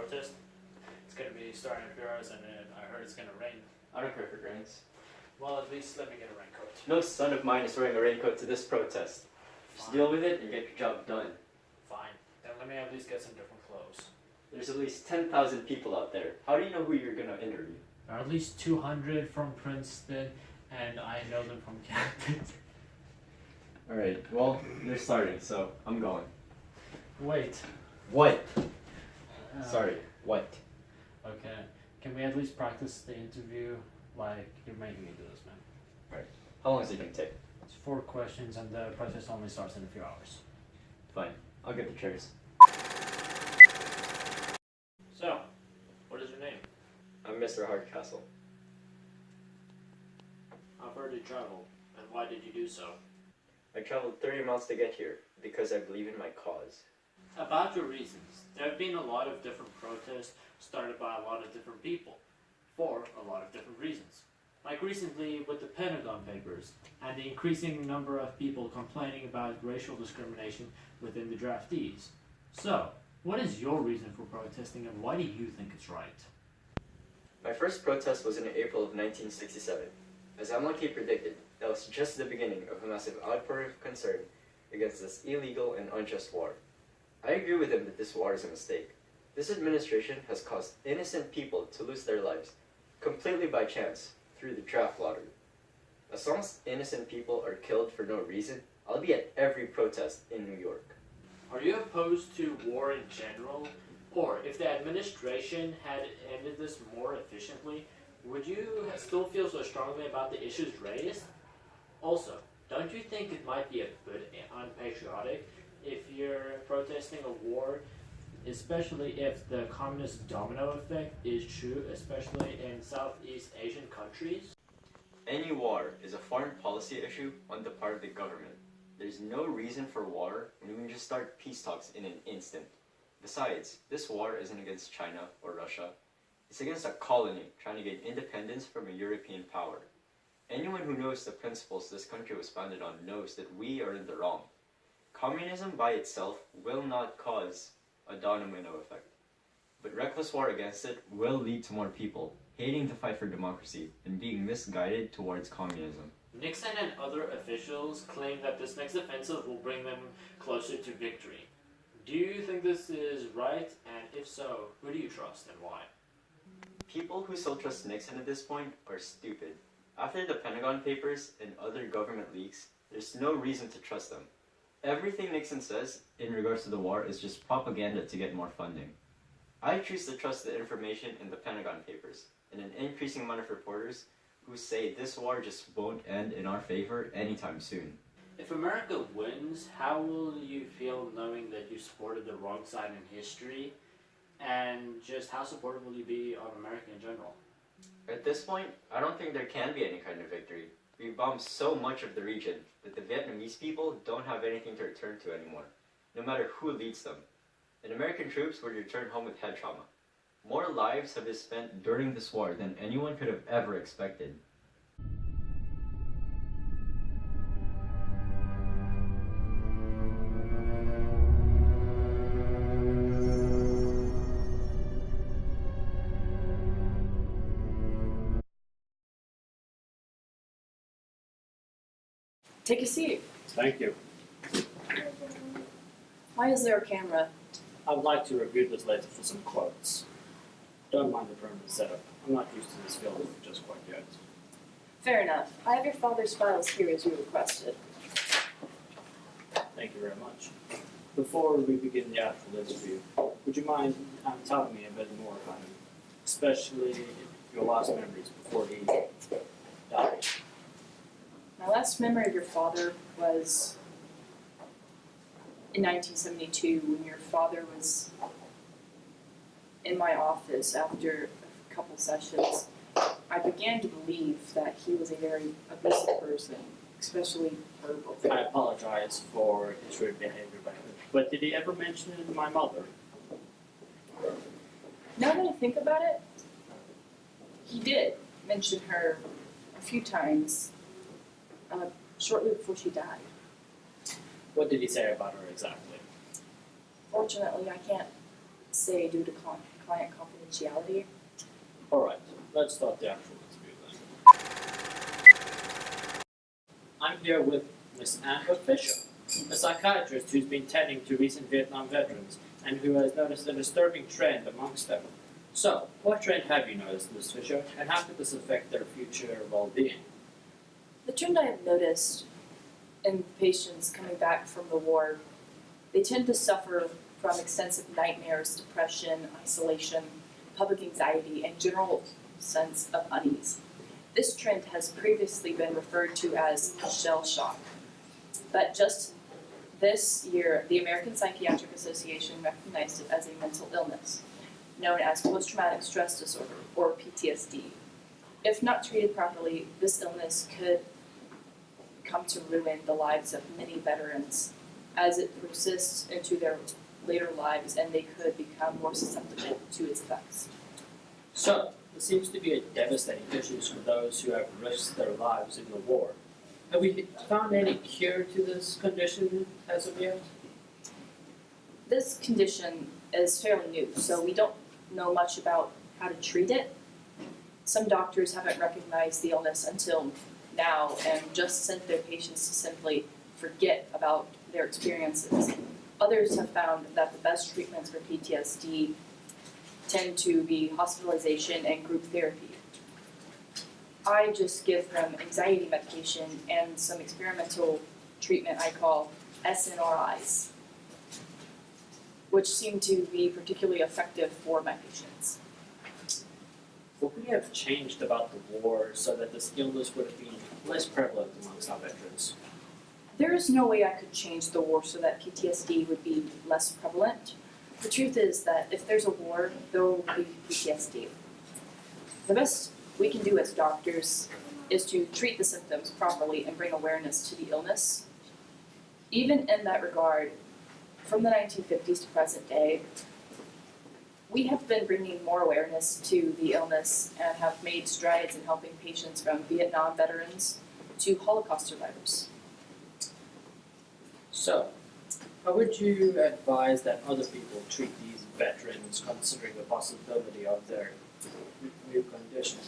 protest. It's going to be starting in a few hours, and I heard it's going to rain. I don't care if it rains. Well, at least let me get a raincoat. No son of mine is wearing a raincoat to this protest. Just deal with it and get your job done. Fine. Then let me at least get some different clothes. There's at least 10,000 people out there. How do you know who you're gonna interview? There are at least 200 from Princeton, and I know them from campus. Alright, well, they're starting, so I'm going. Wait. What? Sorry, what? Okay. Can we at least practice the interview? Like, you're making me do this, man. Alright. How long is it gonna take? It's 4 questions, and the protest only starts in a few hours. Fine. I'll get the chairs. So, what is your name? I'm Mr. Hardcastle. How far did you travel, and why did you do so? I traveled 30 miles to get here because I believe in my cause. About your reasons, there have been a lot of different protests started by a lot of different people, for a lot of different reasons. Like recently with the Pentagon Papers, and the increasing number of people complaining about racial discrimination within the draftees. So, what is your reason for protesting, and why do you think it's right? My first protest was in April of 1967. As MLK predicted, that was just the beginning of a massive outpouring of concern against this illegal and unjust war. I agree with him that this war is a mistake. This administration has caused innocent people to lose their lives, completely by chance, through the draft lottery. As long as innocent people are killed for no reason, I'll be at every protest in New York. Are you opposed to war in general? Or, if the administration had ended this more efficiently, would you still feel so strongly about the issues raised? Also, don't you think it might be a bit unpatriotic if you're protesting a war, especially if the communist domino effect is true, especially in Southeast Asian countries? Any war is a foreign policy issue on the part of the government. There's no reason for war when we can just start peace talks in an instant. Besides, this war isn't against China or Russia. It's against a colony trying to gain independence from a European power. Anyone who knows the principles this country was founded on knows that we are in the wrong. Communism by itself will not cause a domino effect, but reckless war against it will lead to more people hating the fight for democracy and being misguided towards communism. Nixon and other officials claim that this next offensive will bring them closer to victory. Do you think this is right? And if so, who do you trust and why? People who still trust Nixon at this point are stupid. After the Pentagon Papers and other government leaks, there's no reason to trust them. Everything Nixon says in regards to the war is just propaganda to get more funding. I choose to trust the information in the Pentagon Papers and an increasing amount of reporters who say this war just won't end in our favor anytime soon. If America wins, how will you feel knowing that you supported the wrong side in history? And just how supportive will you be of America in general? At this point, I don't think there can be any kind of victory. We bombed so much of the region that the Vietnamese people don't have anything to return to anymore, no matter who leads them. And American troops would return home with head trauma. More lives have been spent during this war than anyone could have ever expected. Take a seat. Thank you. Why is there a camera? I would like to review this later for some quotes. Don't mind the permanent setup. I'm not used to this field just quite yet. Fair enough. I have your father's files here as you requested. Thank you very much. Before we begin the actual interview, would you mind telling me a bit more about him, especially your last memories before he died? My last memory of your father was in 1972 when your father was in my office after a couple sessions. I began to believe that he was a very abusive person, especially verbal. I apologize for his rude behavior back then. But did he ever mention my mother? Now that I think about it, he did mention her a few times shortly before she died. What did he say about her exactly? Fortunately, I can't say due to attorney-client confidentiality. Alright, let's start the actual interview then. I'm here with Miss Amber Fisher, a psychiatrist who's been tending to recent Vietnam veterans and who has noticed a disturbing trend amongst them. So, what trend have you noticed, Ms. Fisher, and how could this affect their future well-being? The trend I have noticed in patients coming back from the war, they tend to suffer from extensive nightmares, depression, isolation, public anxiety, and general sense of unease. This trend has previously been referred to as shell shock. But just this year, the American Psychiatric Association recognized it as a mental illness, known as post-traumatic stress disorder, or PTSD. If not treated properly, this illness could come to ruin the lives of many veterans as it persists into their later lives, and they could become more susceptible to its effects. So, there seems to be a devastating issue for those who have risked their lives in the war. Have we found any cure to this condition as of yet? This condition is fairly new, so we don't know much about how to treat it. Some doctors haven't recognized the illness until now and just sent their patients to simply forget about their experiences. Others have found that the best treatments for PTSD tend to be hospitalization and group therapy. I just give them anxiety medication and some experimental treatment I call SNRIs, which seem to be particularly effective for my patients. What could you have changed about the war so that this illness would have been less prevalent amongst our veterans? There is no way I could change the war so that PTSD would be less prevalent. The truth is that if there's a war, there will be PTSD. The best we can do as doctors is to treat the symptoms properly and bring awareness to the illness. Even in that regard, from the 1950s to present day, we have been bringing more awareness to the illness and have made strides in helping patients from Vietnam veterans to Holocaust survivors. So, how would you advise that other people treat these veterans considering the possibility of their new condition?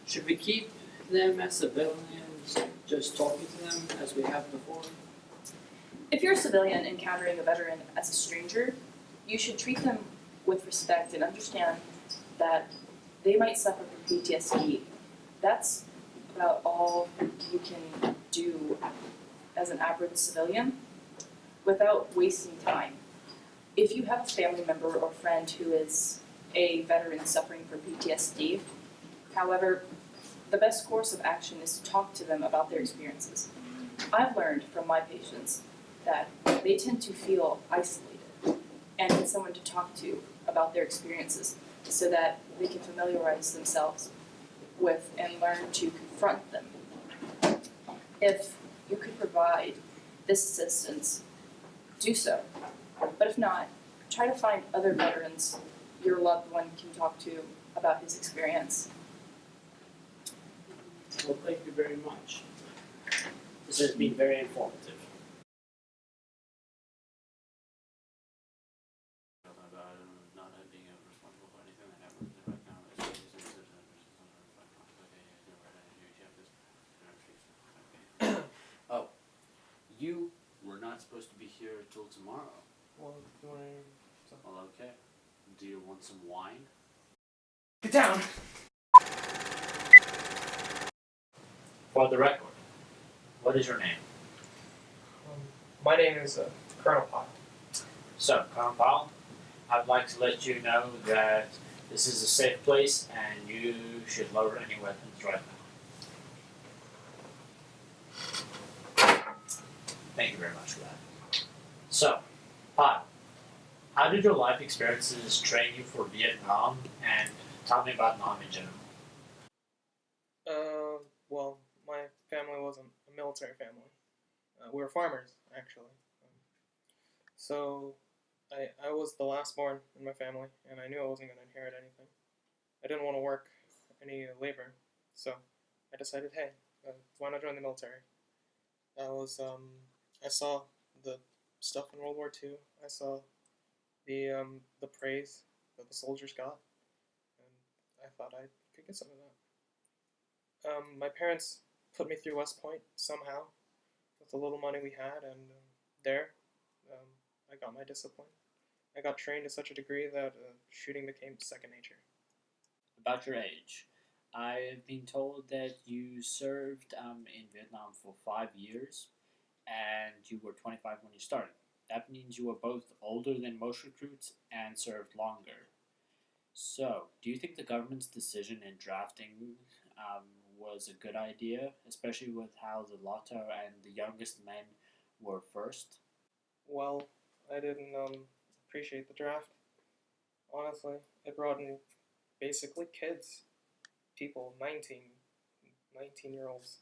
Should we keep them as civilians, just talking to them as we have before? If you're a civilian encountering a veteran as a stranger, you should treat them with respect and understand that they might suffer from PTSD. That's about all you can do as an average civilian without wasting time. If you have a family member or friend who is a veteran suffering from PTSD, however, the best course of action is to talk to them about their experiences. I've learned from my patients that they tend to feel isolated and need someone to talk to about their experiences so that they can familiarize themselves with and learn to confront them. If you could provide this assistance, do so. But if not, try to find other veterans your loved one can talk to about his experience. Well, thank you very much. This has been very informative. About not being responsible for anything that happens right now. Oh, you were not supposed to be here till tomorrow. Well, do you want to... Well, okay. Do you want some wine? Get down! For the record, what is your name? My name is Colonel Pyle. So, Colonel Powell, I'd like to let you know that this is a safe place and you should lower any weapons right now. Thank you very much for that. So, Powell, how did your life experiences train you for Vietnam, and tell me about Nam in general? Well, my family wasn't a military family. We were farmers, actually. So, I was the last born in my family, and I knew I wasn't going to inherit anything. I didn't want to work any labor, so I decided, hey, why not join the military? I saw the stuff in World War II. I saw the praise that the soldiers got, and I thought I could get some of that. My parents put me through West Point somehow with the little money we had, and there I got my discipline. I got trained to such a degree that shooting became second nature. About your age, I've been told that you served in Vietnam for 5 years, and you were 25 when you started. That means you were both older than most recruits and served longer. So, do you think the government's decision in drafting was a good idea, especially with how the latter and the youngest men were first? Well, I didn't appreciate the draft. Honestly, it brought in basically kids, people, 19-year-olds,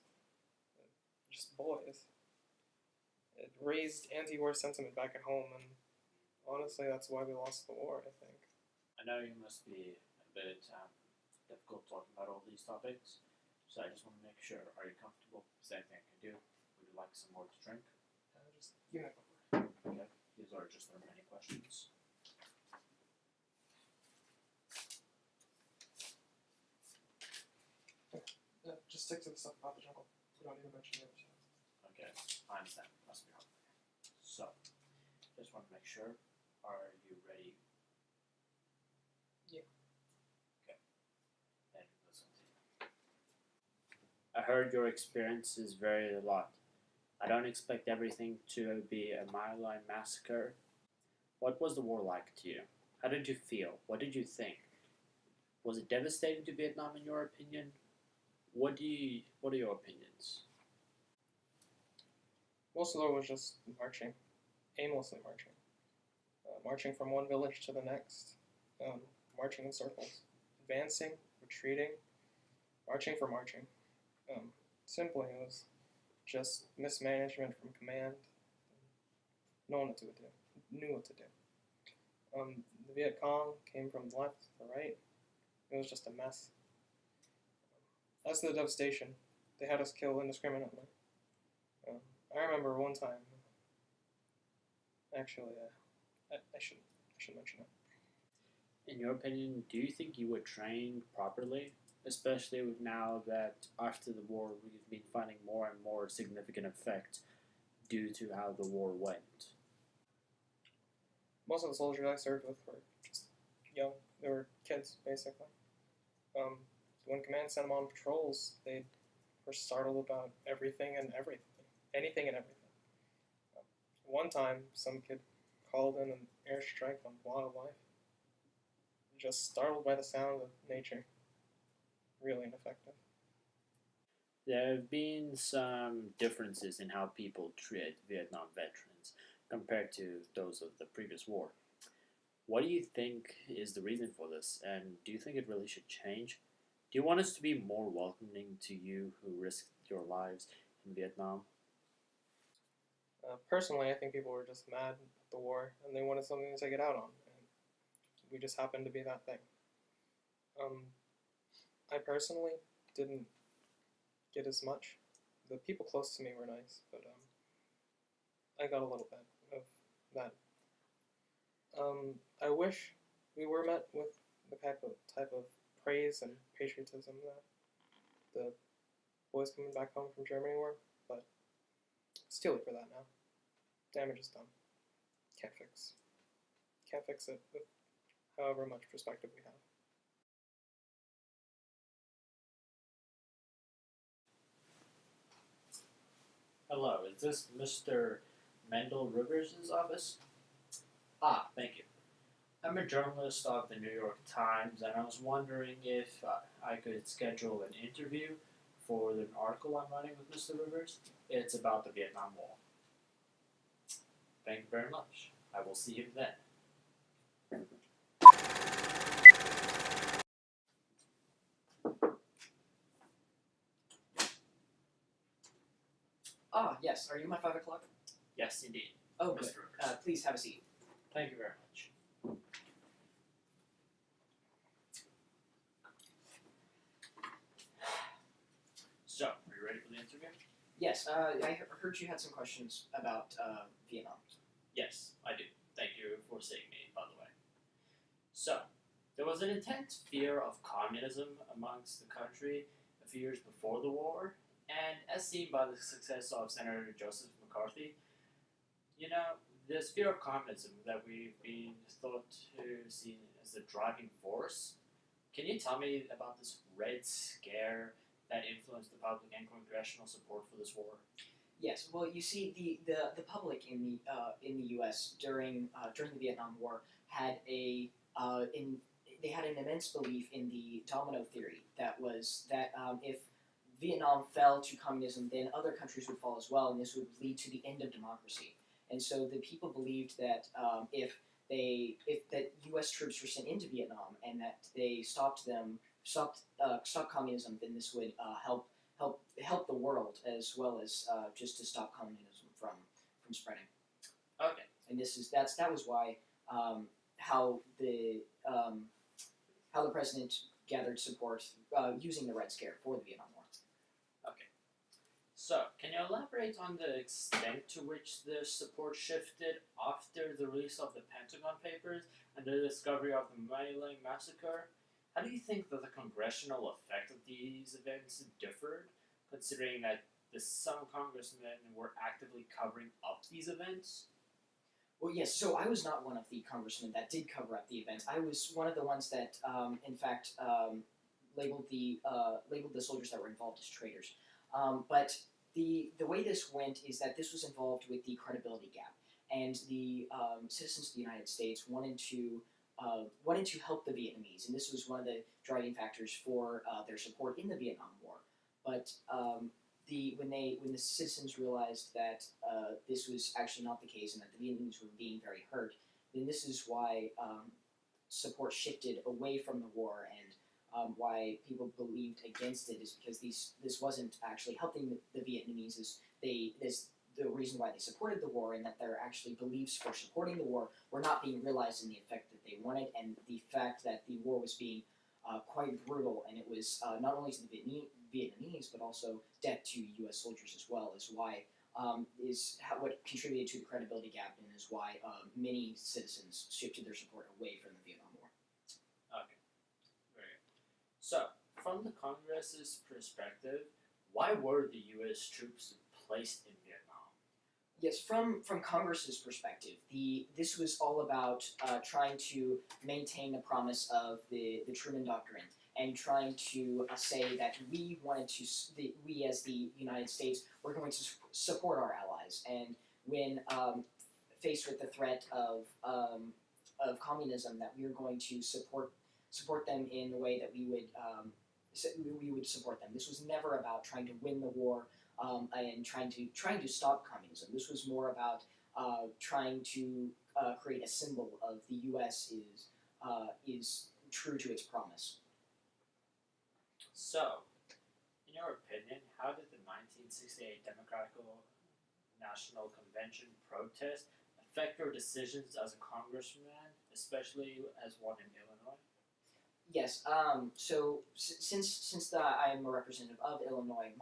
just boys. It raised anti-war sentiment back at home, and honestly, that's why we lost the war, I think. I know you must be a bit difficult talking about all these topics, so I just want to make sure. Are you comfortable? Is there anything I can do? Would you like some more to drink? Just you know. Okay. These are just our many questions. Just stick to the stuff about the jungle. You don't need to mention the other stuff. Okay, I understand. Must be hard. So, just want to make sure. Are you ready? Yeah. Okay. Then listen to you. I heard your experiences vary a lot. I don't expect everything to be a Mile Line massacre. What was the war like to you? How did you feel? What did you think? Was it devastating to Vietnam in your opinion? What are your opinions? Most of the war was just marching, aimlessly marching. Marching from one village to the next, marching in circles, advancing, retreating, marching for marching. Simply, it was just mismanagement from command. No one knew what to do. The Viet Cong came from the left to the right. It was just a mess. As to the devastation, they had us kill indiscriminately. I remember one time. Actually, I should mention it. In your opinion, do you think you were trained properly? Especially with now that after the war we've been finding more and more significant effects due to how the war went. Most of the soldiers I served with were just young. They were kids, basically. When command sent them on patrols, they were startled about everything and everything. Anything and everything. One time, some kid called in an airstrike on wildlife. Just startled by the sound of nature. Really ineffective. There have been some differences in how people treat Vietnam veterans compared to those of the previous war. What do you think is the reason for this, and do you think it really should change? Do you want us to be more welcoming to you who risked your lives in Vietnam? Personally, I think people were just mad at the war, and they wanted something to take it out on, and we just happened to be that thing. I personally didn't get as much. The people close to me were nice, but I got a little bit of that. I wish we were met with the type of praise and patriotism that the boys coming back home from Germany were, but it's too late for that now. Damage is done. Can't fix it with however much perspective we have. Hello, is this Mr. Mendel Rivers' office? Ah, thank you. I'm a journalist of the New York Times, and I was wondering if I could schedule an interview for an article I'm writing with Mr. Rivers. It's about the Vietnam War. Thank you very much. I will see you then. Ah, yes. Are you my 5 o'clock? Yes, indeed. Oh, Mr. good. Rivers. Please have a seat. Thank you very much. So, are you ready for the interview? Yes, I heard you had some questions about Vietnam. Yes, I do. Thank you for seeing me, by the way. So, There was an intense fear of communism amongst the country a few years before the war, and as seen by the success of Senator Joseph McCarthy, you know, this fear of communism that we've been thought to see as the driving force. Can you tell me about this Red Scare that influenced the public and congressional support for this war? Yes. Well, you see, the public in the U.S. during the Vietnam War had they had an immense belief in the domino theory that was that if Vietnam fell to communism, then other countries would fall as well, and this would lead to the end of democracy. And so the people believed that if that U.S. troops were sent into Vietnam and that they stopped communism, then this would help the world as well as just to stop communism from spreading. Okay. And that was why how the president gathered support using the Red Scare for the Vietnam War. So, can you elaborate on the extent to which the support shifted after the release of the Pentagon Papers and the discovery of the My Lai massacre? How do you think that the congressional effect of these events differed, considering that some congressmen were actively covering up these events? Well, yes. So I was not one of the congressmen that did cover up the event. I was one of the ones that, in fact, labeled the soldiers that were involved as traitors. But the way this went is that this was involved with the credibility gap, and the citizens of the United States wanted to help the Vietnamese, and this was one of the driving factors for their support in the Vietnam War. But when the citizens realized that this was actually not the case and that the Vietnamese were being very hurt, then this is why support shifted away from the war, and why people believed against it is because this wasn't actually helping the Vietnamese. The reason why they supported the war, and that their actually beliefs for supporting the war were not being realized in the effect that they wanted, and the fact that the war was being quite brutal, and it was not only to the Vietnamese but also death to U.S. soldiers as well, is why what contributed to the credibility gap, and is why many citizens shifted their support away from the Vietnam War. Okay. Very good. So, from the Congress's perspective, why were the U.S. troops placed in Vietnam? Yes, from Congress's perspective, this was all about trying to maintain the promise of the Truman Doctrine, and trying to say that we as the United States were going to support our allies, and when faced with the threat of communism, that we were going to support them in the way that we would support them. This was never about trying to win the war. And trying to stop communism. This was more about trying to create a symbol of the U.S. is true to its promise. So, in your opinion, how did the 1968 Democratic National Convention protest affect your decisions as a congressman, especially as one in Illinois? Yes. So since I'm a representative of Illinois,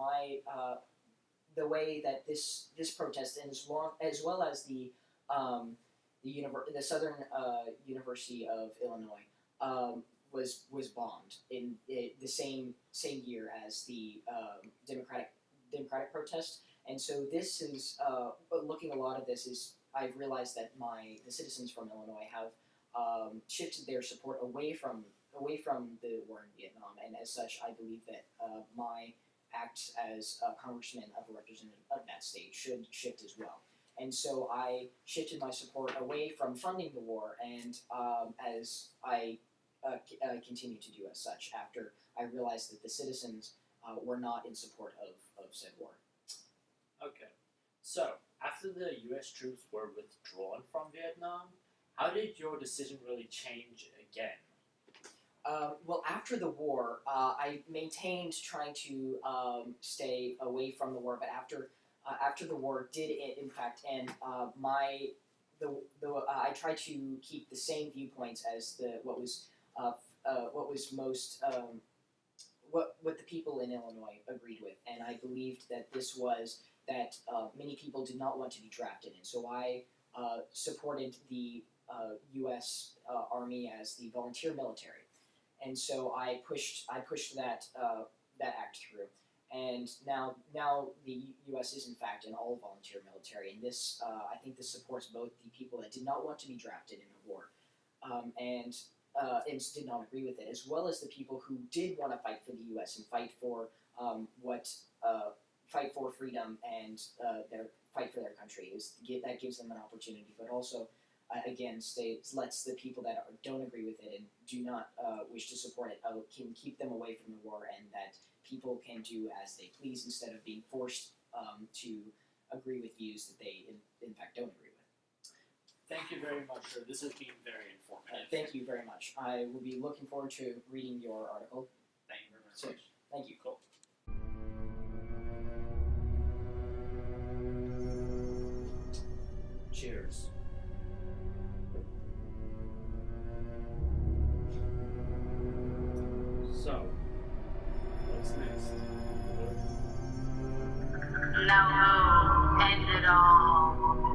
the way that this protest, and as well as the Southern University of Illinois was bombed in the same year as the Democratic protest, and so this is looking a lot of this is I've realized that the citizens from Illinois have shifted their support away from the war in Vietnam, and as such, I believe that my act as a congressman of a representative of that state should shift as well. And so I shifted my support away from funding the war, and as I continue to do as such after I realized that the citizens were not in support of said war. Okay. So, after the U.S. troops were withdrawn from Vietnam, how did your decision really change again? Well, after the war, I maintained trying to stay away from the war, but after the war did in fact end, I tried to keep the same viewpoints as what was most what the people in Illinois agreed with, and I believed that this was that many people did not want to be drafted, and so I supported the U.S. Army as the volunteer military, and so I pushed that act through. And now the U.S. is in fact an all volunteer military, and this I think this supports both the people that did not want to be drafted in a war, and did not agree with it, as well as the people who did want to fight for the U.S. and fight for fight for freedom and their fight for their country. That gives them an opportunity, but also again lets the people that don't agree with it and do not wish to support it can keep them away from the war, and that people can do as they please instead of being forced to agree with views that they in fact don't agree with. Thank you very much, sir. This has been very informative. Thank you very much. I will be looking forward to reading your article. Thank you very much. So, thank you. Cool. Cheers. So, what's next? Now, end it all.